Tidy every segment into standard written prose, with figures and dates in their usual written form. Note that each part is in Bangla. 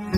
সব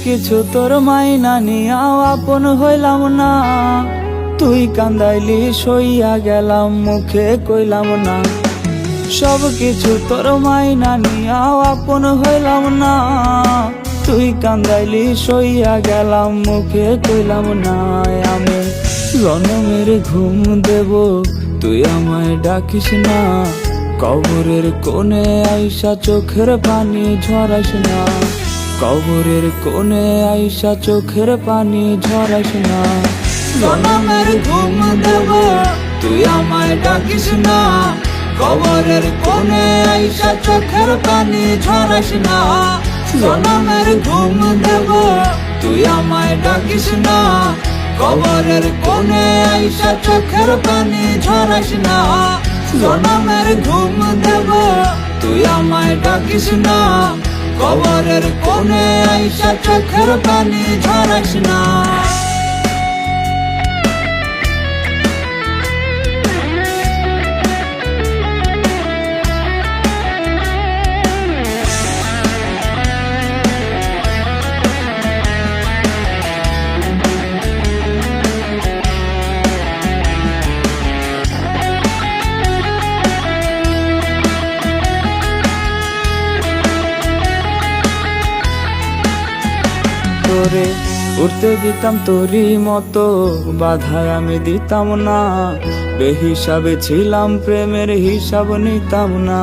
কিছু তোর মাইনা নিয়াও আপন হইলাম না, তুই কান্দাইলি সইয়া গেলাম মুখে কইলাম না। সব কিছু তোর মাইনা নিয়াও আপন হইলাম না, তুই কান্দাইলি সইয়া গেলাম মুখে কইলাম না। আমি জনমের ঘুম দেব তুই আমায় ডাকিস না, কবরের কোণে আইসা চোখের পানি ঝরাস না, কবরের কোণে আইসা চোখের পানি ঝরাস না। জনমের ঘুম দেব তুই আমায় ডাকিস না, কবরের কোণে আইসা চোখের পানি ঝরাস না। জনমের ঘুম দেব তুই আমায় ডাকিস না, কবরের কোণে আইসা চোখের পানি ঝরাস না। জনমের ঘুম দেব তুই আমায় ডাকিস না, কবরের কোণে আইসা চোখের পানি ঝরাস না। তোরে উঠতে দিতাম তোরই মতো, বাধায় আমি দিতাম না, বেহিসাবে ছিলাম প্রেমের হিসাব নিতাম না।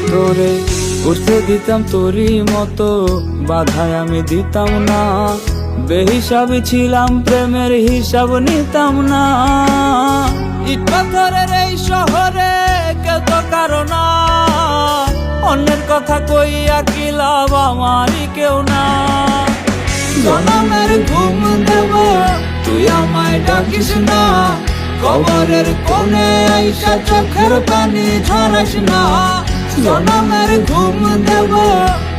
তোরে উঠতে দিতাম তোরই মতো, বাধায় আমি দিতাম না, বেহিসাবে ছিলাম প্রেমের হিসাব নিতাম না। ইট পাথরের এই শহরে কেউ তো কারো না, অন্যের কথা কইয়া কি লাভ আমারই কেউ না। জনমের ঘুম দেব তুই আমায় ডাকিস না, কবরের কোণে আইসা চোখের পানি ঝরাস না। জনমের ঘুম দেব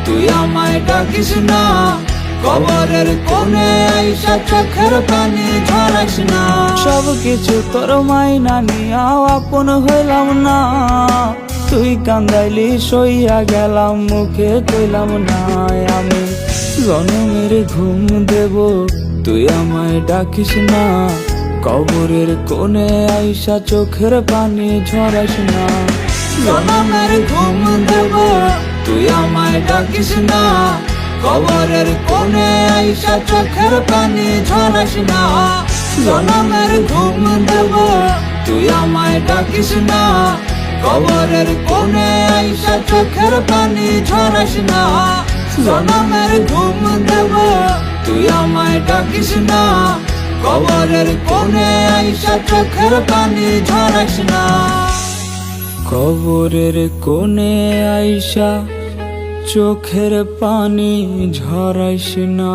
তুই আমায় ডাকিস না, কবরের কোণে আইসা চোখের পানি ঝরাস না। সব কিছু তোর মাইনা নিয়াও আপন হইলাম না, তুই কান্দাইলি সইয়া গেলাম মুখে কইলাম না। আমি জনমের ঘুম দেব তুই আমায় ডাকিস না, কবরের কোণে আইসা চোখের পানি ঝরাস না। জনমের ঘুম দেব তুই আমায় ডাকিস না, কবরের কোণে আইসা চোখের পানি ঝরাস না। জনমের ঘুম দেব তুই আমায় ডাকিস না, কবরের কোণে আইসা চোখের পানি ঝরাস না। জনমের ঘুম দেব তুই আমায় ডাকিস না, কবরের কোণে আইসা চোখের পানি ঝরাস না। কবরের কোণে আইসা চোখের পানি ঝরাস না।